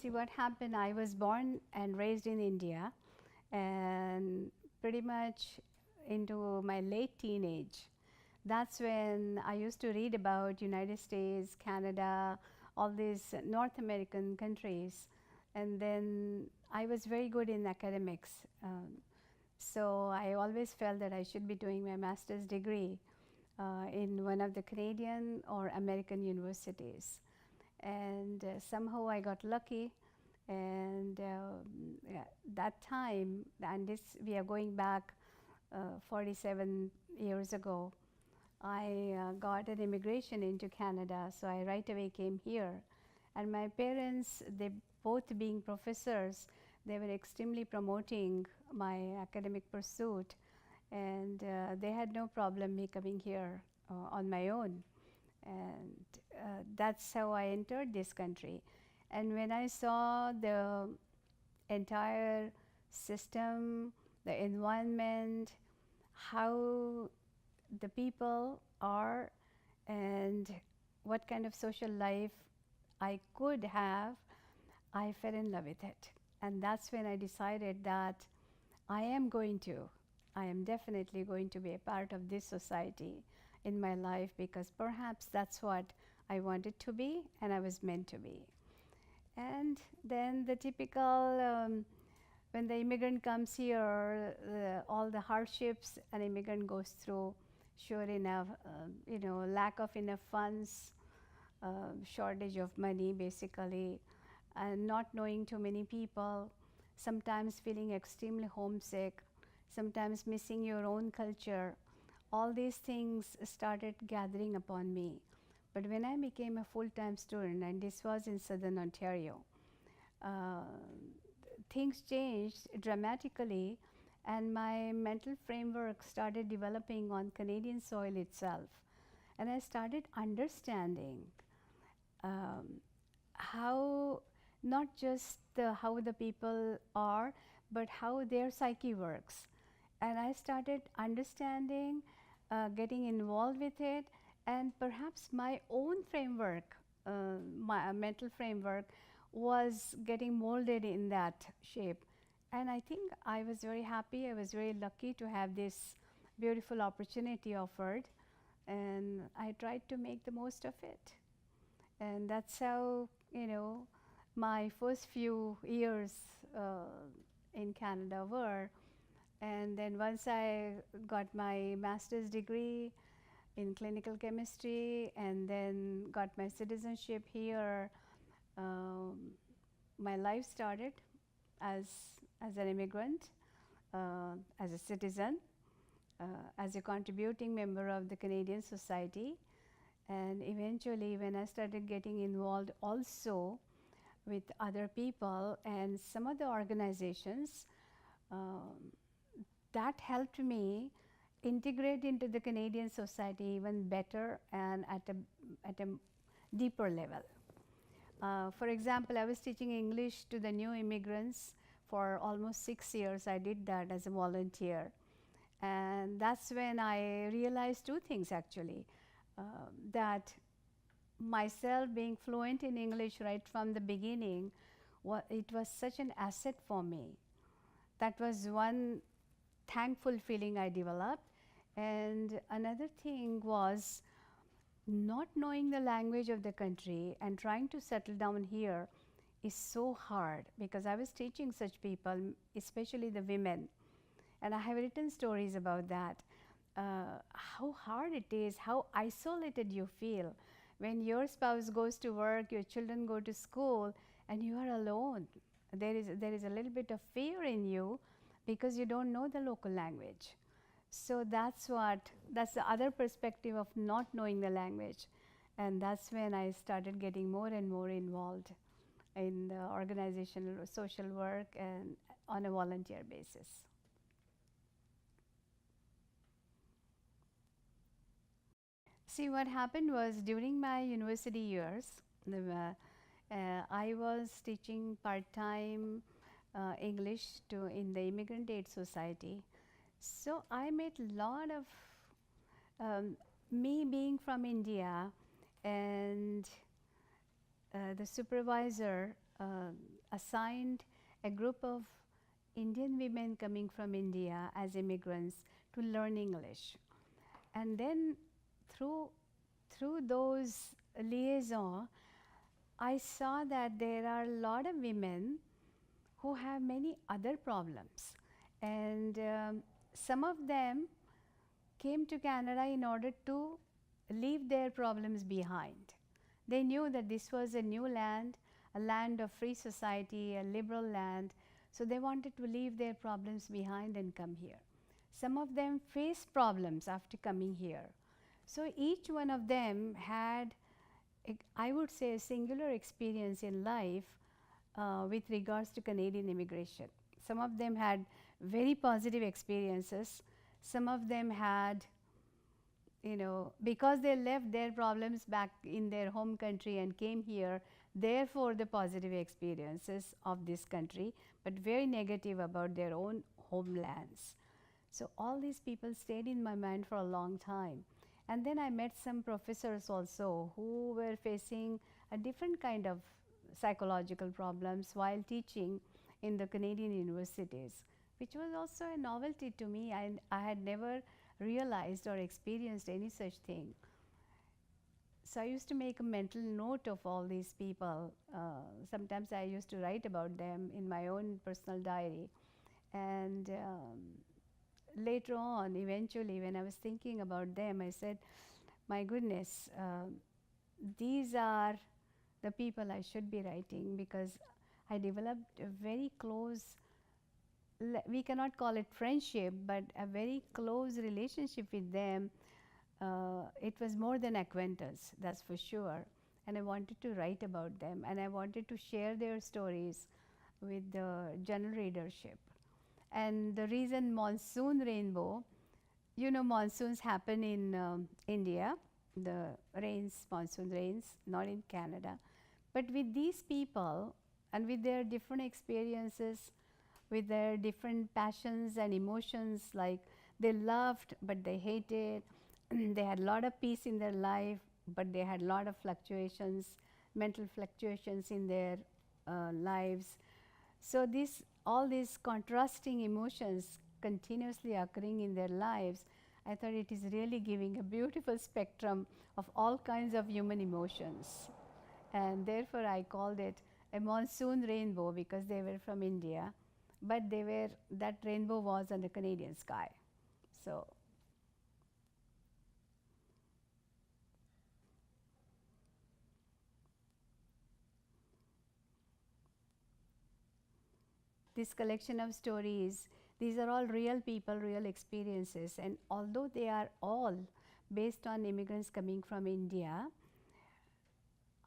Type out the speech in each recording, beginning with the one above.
See what happened, I was born and raised in India, and pretty much into my late teenage, that's when I used to read about United States, Canada, all these North American countries, and then I was very good in academics. So I always felt that I should be doing my master's degree in one of the Canadian or American universities. And somehow I got lucky, and yeah, that time, and this we are going back 47 years ago, I got an immigration into Canada, so I right away came here. And my parents, they both being professors, they were extremely promoting my academic pursuit, and they had no problem me coming here on my own. And that's how I entered this country. And when I saw the entire system, the environment, how the people are, and what kind of social life I could have, I fell in love with it. And that's when I decided that I am definitely going to be a part of this society in my life, because perhaps that's what I wanted to be and I was meant to be. And then the typical, when the immigrant comes here, all the hardships an immigrant goes through, sure enough, lack of enough funds, shortage of money basically, and not knowing too many people, sometimes feeling extremely homesick, sometimes missing your own culture. All these things started gathering upon me. But when I became a full-time student, and this was in Southern Ontario, things changed dramatically, and my mental framework started developing on Canadian soil itself. And I started understanding how, not just how the people are, but how their psyche works. And I started understanding, getting involved with it, and perhaps my own framework, my mental framework, was getting molded in that shape. And I think I was very happy, I was very lucky to have this beautiful opportunity offered, and I tried to make the most of it. And that's how, my first few years in Canada were. And then once I got my master's degree in clinical chemistry, and then got my citizenship here, my life started as an immigrant, as a citizen, as a contributing member of the Canadian society. And eventually, when I started getting involved also with other people and some of the organizations, that helped me integrate into the Canadian society even better and at a deeper level. For example, I was teaching English to the new immigrants for almost 6 years. I did that as a volunteer. And that's when I realized two things actually. That myself being fluent in English right from the beginning, it was such an asset for me. That was one thankful feeling I developed. And another thing was not knowing the language of the country and trying to settle down here is so hard, because I was teaching such people, especially the women, and I have written stories about that. How hard it is, how isolated you feel when your spouse goes to work, your children go to school, and you are alone. There is a little bit of fear in you because you don't know the local language. So that's the other perspective of not knowing the language. And that's when I started getting more and more involved in the organizational social work and on a volunteer basis. See, what happened was during my university years, I was teaching part-time English in the Immigrant Aid Society. So I met a lot of, me being from India, and the supervisor assigned a group of Indian women coming from India as immigrants to learn English. And then through those liaison, I saw that there are a lot of women who have many other problems, and some of them came to Canada in order to leave their problems behind. They knew that this was a new land, a land of free society, a liberal land, so they wanted to leave their problems behind and come here. Some of them faced problems after coming here. So each one of them had, I would say, a singular experience in life with regards to Canadian immigration. Some of them had very positive experiences. Some of them had, because they left their problems back in their home country and came here, therefore the positive experiences of this country, but very negative about their own homelands. So all these people stayed in my mind for a long time. And then I met some professors also who were facing a different kind of psychological problems while teaching in the Canadian universities, which was also a novelty to me. I had never realized or experienced any such thing. So I used to make a mental note of all these people. Sometimes I used to write about them in my own personal diary. And later on, eventually, when I was thinking about them, I said, my goodness, these are the people I should be writing, because I developed a very close, we cannot call it friendship, but a very close relationship with them. It was more than acquaintance, that's for sure. And I wanted to write about them, and I wanted to share their stories with the general readership. And the reason monsoon rainbow, monsoons happen in India, the rains, monsoon rains, not in Canada. But with these people and with their different experiences, with their different passions and emotions, like they loved but they hated, they had a lot of peace in their life, but they had a lot of fluctuations, mental fluctuations in their lives. So all these contrasting emotions continuously occurring in their lives, I thought it is really giving a beautiful spectrum of all kinds of human emotions. And therefore I called it a monsoon rainbow, because they were from India, but that rainbow was on the Canadian sky. So this collection of stories, these are all real people, real experiences, and although they are all based on immigrants coming from India,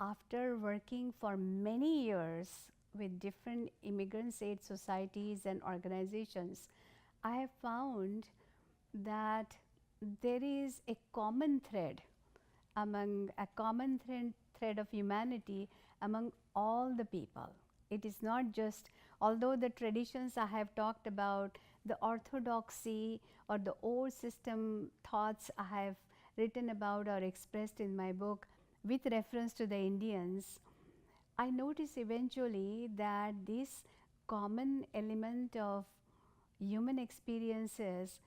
after working for many years with different immigrants aid societies and organizations, I have found that there is a common thread thread of humanity among all the people. It is not just, although the traditions I have talked about, the orthodoxy or the old system thoughts I have written about or expressed in my book with reference to the Indians, I notice eventually that this common element of human experiences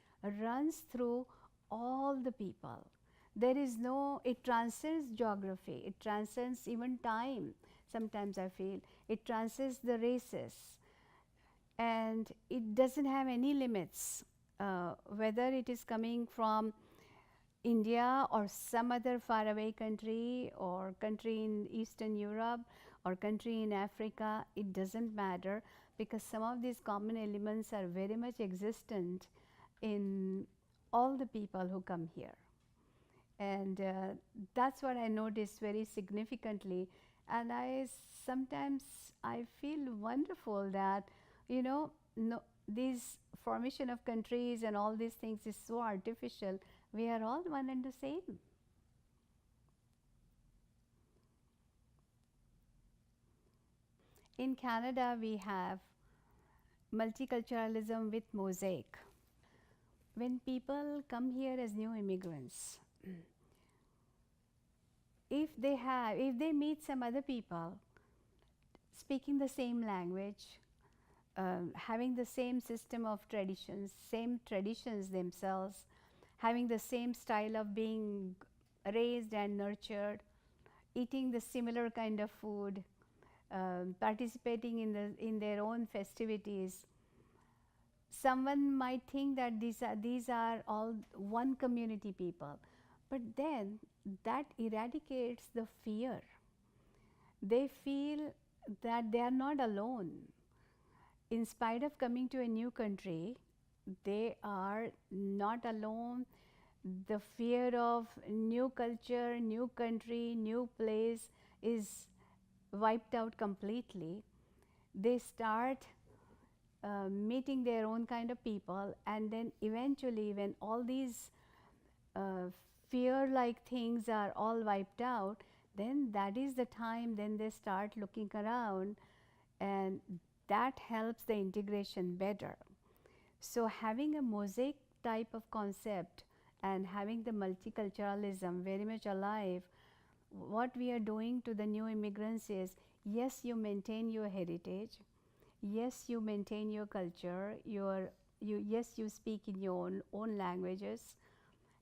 runs through all the people. There is it transcends geography, it transcends even time. Sometimes I feel it transcends the races, and it doesn't have any limits, whether it is coming from India or some other faraway country, or country in Eastern Europe, or country in Africa. It doesn't matter, because some of these common elements are very much existent in all the people who come here. And that's what I noticed very significantly. And sometimes I feel wonderful that, this formation of countries and all these things is so artificial. We are all one and the same. In Canada, we have multiculturalism with mosaic. When people come here as new immigrants, if they meet some other people, speaking the same language, having the same system of traditions, same traditions themselves, having the same style of being raised and nurtured, eating the similar kind of food, participating in their own festivities. Someone might think that these are all one community people, but then that eradicates the fear. They feel that they are not alone. In spite of coming to a new country, they are not alone. The fear of new culture, new country, new place is wiped out completely. They start meeting their own kind of people, and then eventually when all these fear like things are all wiped out, then that is the time then they start looking around, and that helps the integration better. So having a mosaic type of concept and having the multiculturalism very much alive, what we are doing to the new immigrants is, yes, you maintain your heritage, yes, you maintain your culture, yes, you speak in your own languages.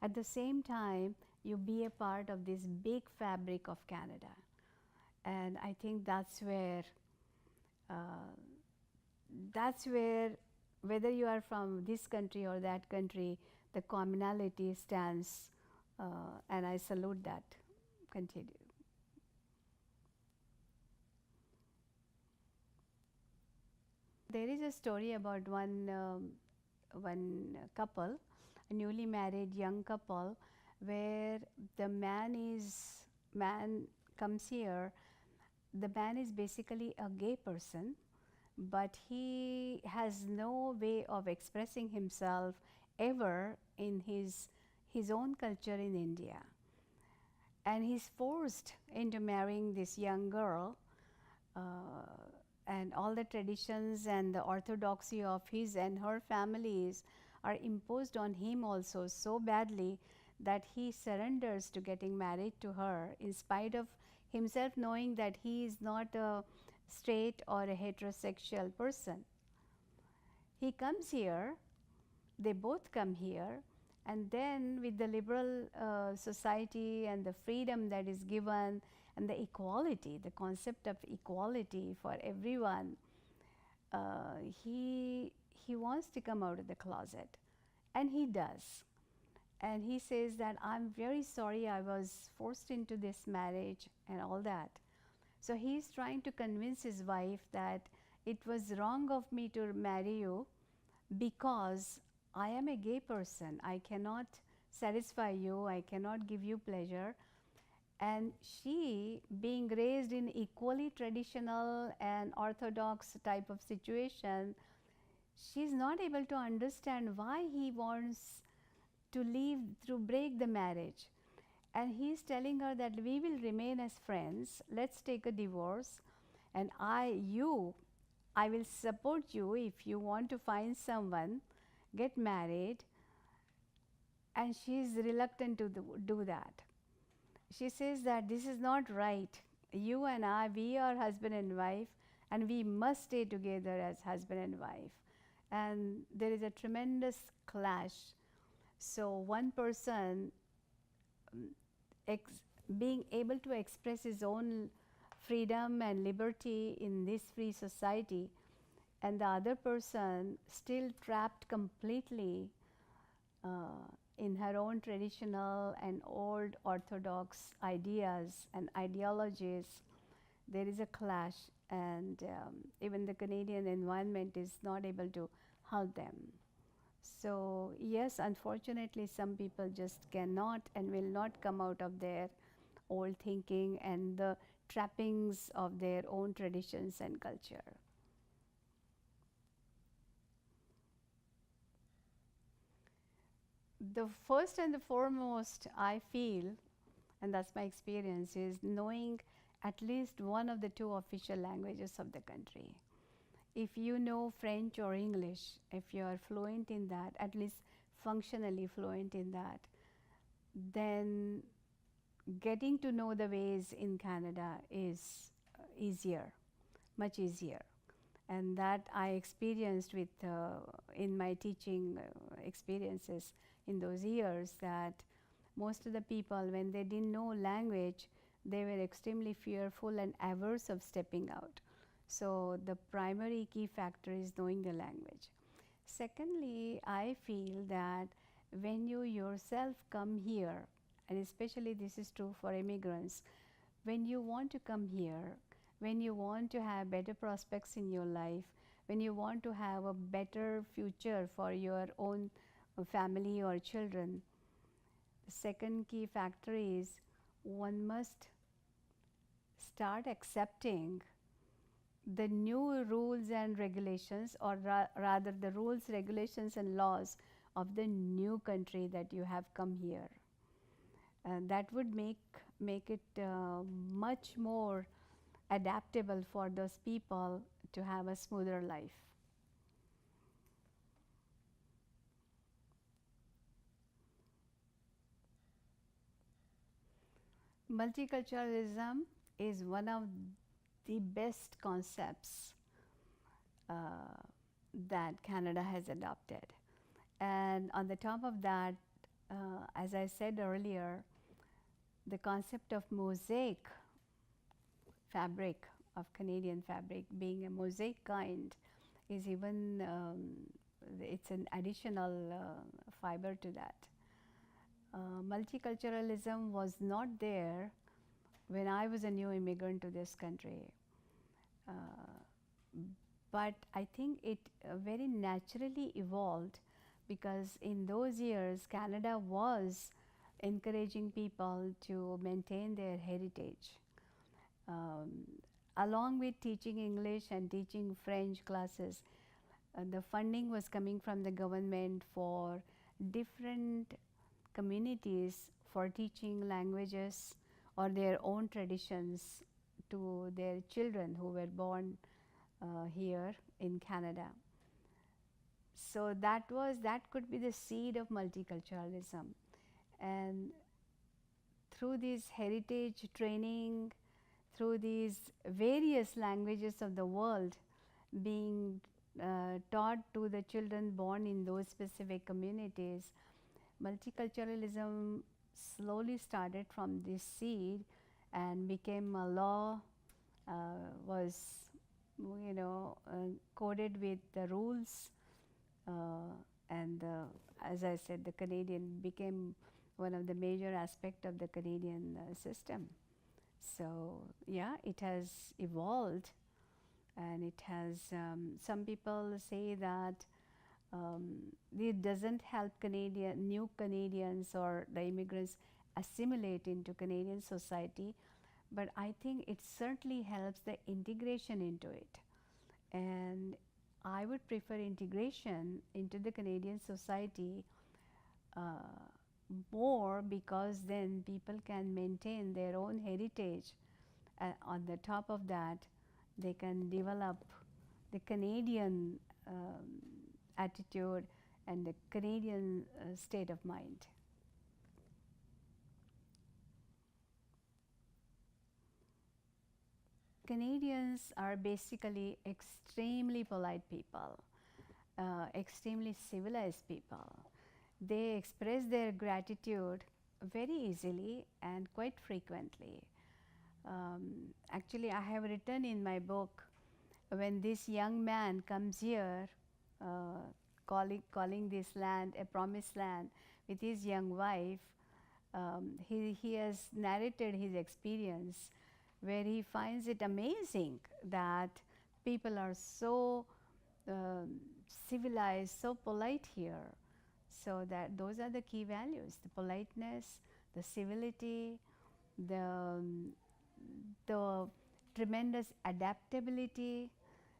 At the same time, you be a part of this big fabric of Canada. And I think that's where whether you are from this country or that country, the commonality stands, and I salute that. Continue. There is a story about one couple, a newly married young couple, where the man comes here. The man is basically a gay person, but he has no way of expressing himself ever in his own culture in India. And he's forced into marrying this young girl, and all the traditions and the orthodoxy of his and her families are imposed on him also so badly that he surrenders to getting married to her in spite of himself knowing that he is not a straight or a heterosexual person. He comes here, they both come here, and then with the liberal society and the freedom that is given and the equality, the concept of equality for everyone, he wants to come out of the closet, and he does. And he says that I'm very sorry I was forced into this marriage and all that. So he's trying to convince his wife that it was wrong of me to marry you because I am a gay person. I cannot satisfy you, I cannot give you pleasure. And she, being raised in equally traditional and orthodox type of situation, she's not able to understand why he wants to leave, to break the marriage. And he's telling her that we will remain as friends, let's take a divorce, and I will support you if you want to find someone, get married. And she's reluctant to do that. She says that this is not right. You and I, we are husband and wife, and we must stay together as husband and wife. And there is a tremendous clash. So one person being able to express his own freedom and liberty in this free society, and the other person still trapped completely in her own traditional and old orthodox ideas and ideologies, there is a clash, and even the Canadian environment is not able to help them. So yes, unfortunately, some people just cannot and will not come out of their old thinking and the trappings of their own traditions and culture. The first and the foremost, I feel, and that's my experience, is knowing at least one of the two official languages of the country. If you know French or English, if you are fluent in that, at least functionally fluent in that, then getting to know the ways in Canada is easier, much easier. And that I experienced with in my teaching experiences in those years, that most of the people, when they didn't know language, they were extremely fearful and averse of stepping out. So the primary key factor is knowing the language. Secondly, I feel that when you yourself come here, and especially this is true for immigrants, when you want to come here, when you want to have better prospects in your life, when you want to have a better future for your own family or children, the second key factor is one must start accepting the new rules and regulations, or rather the rules, regulations and laws of the new country that you have come here. That would make it much more adaptable for those people to have a smoother life. Multiculturalism is one of the best concepts that Canada has adopted. And on the top of that, as I said earlier, the concept of mosaic fabric, of Canadian fabric, being a mosaic kind, is even, it's an additional fiber to that. Multiculturalism was not there when I was a new immigrant to this country. But I think it very naturally evolved, because in those years Canada was encouraging people to maintain their heritage. Along with teaching English and teaching French classes, the funding was coming from the government for different communities for teaching languages or their own traditions to their children who were born here in Canada. So that could be the seed of multiculturalism. And through this heritage training, through these various languages of the world being taught to the children born in those specific communities, multiculturalism slowly started from this seed and became a law, was coded with the rules, and as I said, the Canadian became one of the major aspects of the Canadian system. So yeah, it has evolved, and it has, some people say that it doesn't help new Canadians or the immigrants assimilate into Canadian society, but I think it certainly helps the integration into it. And I would prefer integration into the Canadian society more, because then people can maintain their own heritage. On the top of that, they can develop the Canadian attitude and the Canadian state of mind. Canadians are basically extremely polite people, extremely civilized people. They express their gratitude very easily and quite frequently. Actually, I have written in my book, when this young man comes here, calling this land a promised land with his young wife, he has narrated his experience, where he finds it amazing that people are so civilized, so polite here. So that those are the key values: the politeness, the civility, the tremendous adaptability.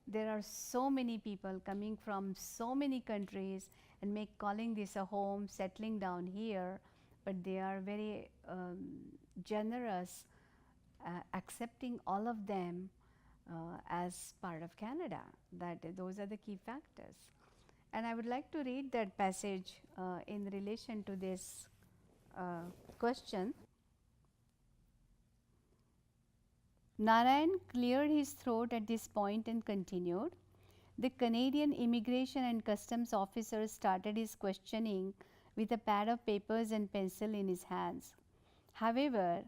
There are so many people coming from so many countries and calling this a home, settling down here, but they are very generous, accepting all of them as part of Canada. Those are the key factors. And I would like to read that passage in relation to this question. Narayan cleared his throat at this point and continued. The Canadian immigration and customs officer started his questioning with a pad of papers and pencil in his hands. However,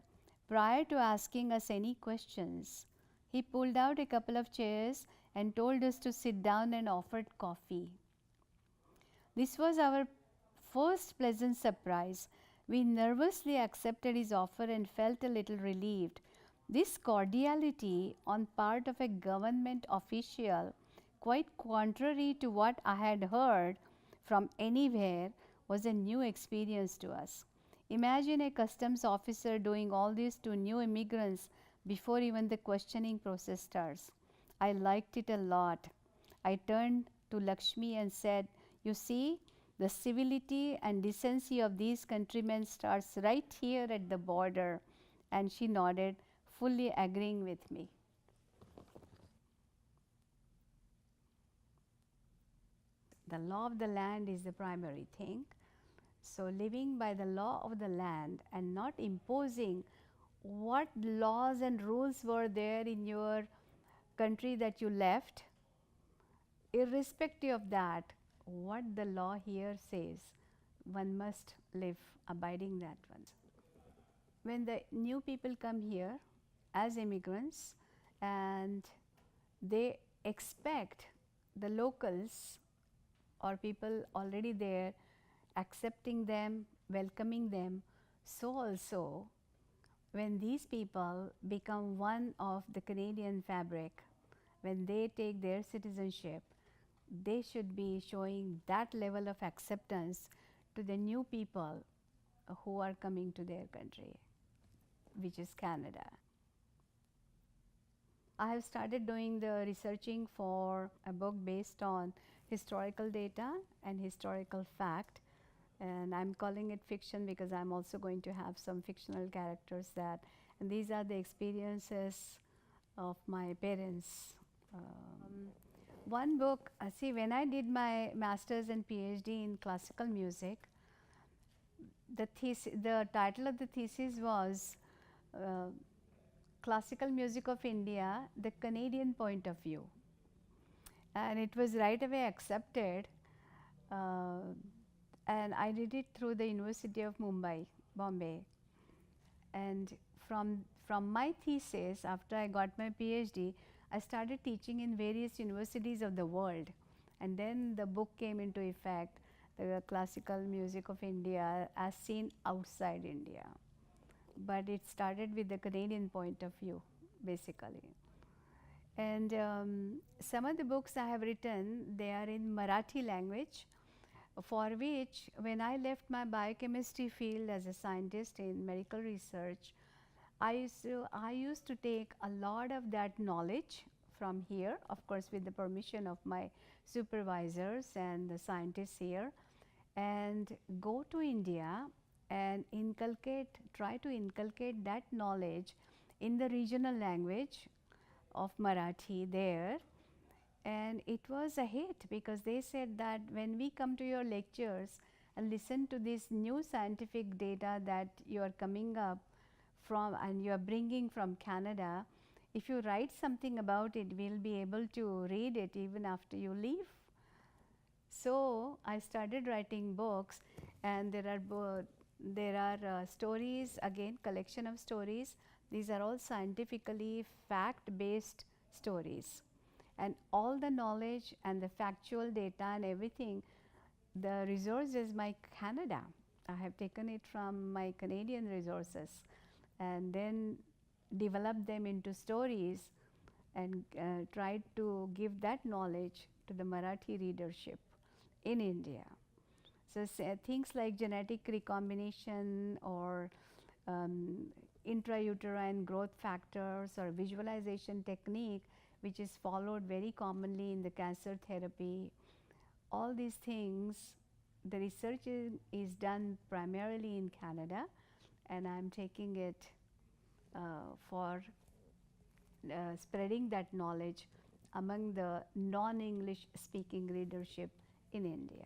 prior to asking us any questions, he pulled out a couple of chairs and told us to sit down and offered coffee. This was our first pleasant surprise. We nervously accepted his offer and felt a little relieved. This cordiality on part of a government official, quite contrary to what I had heard from anywhere, was a new experience to us. Imagine a customs officer doing all this to new immigrants before even the questioning process starts. I liked it a lot. I turned to Lakshmi and said, "You see, the civility and decency of these countrymen starts right here at the border." And she nodded, fully agreeing with me. The law of the land is the primary thing. So, living by the law of the land and not imposing what laws and rules were there in your country that you left, irrespective of that, what the law here says, one must live abiding that one. When the new people come here as immigrants and they expect the locals or people already there accepting them, welcoming them, so also when these people become one of the Canadian fabric, when they take their citizenship, they should be showing that level of acceptance to the new people who are coming to their country, which is Canada. I have started doing the researching for a book based on historical data and historical fact, and I'm calling it fiction because I'm also going to have some fictional characters that, and these are the experiences of my parents. One book, see, when I did my master's and PhD in classical music, the title of the thesis was Classical Music of India, the Canadian Point of View. And it was right away accepted, and I did it through the University of Bombay. And from my thesis, after I got my PhD, I started teaching in various universities of the world. And then the book came into effect, the Classical Music of India as seen outside India. But it started with the Canadian point of view, basically. And some of the books I have written, they are in Marathi language, for which when I left my biochemistry field as a scientist in medical research, I used to take a lot of that knowledge from here, of course with the permission of my supervisors and the scientists here, and go to India and try to inculcate that knowledge in the regional language of Marathi there. And it was a hit because they said that when we come to your lectures and listen to this new scientific data that you are coming up from and you are bringing from Canada, if you write something about it, we'll be able to read it even after you leave. So I started writing books, and there are stories, again collection of stories. These are all scientifically fact-based stories, and all the knowledge and the factual data and everything, the resource is my Canada. I have taken it from my Canadian resources and then developed them into stories and tried to give that knowledge to the Marathi readership in India. So things like genetic recombination or intrauterine growth factors or visualization technique, which is followed very commonly in the cancer therapy. All these things, the research is done primarily in Canada, and I'm taking it for spreading that knowledge among the non-English speaking readership in India.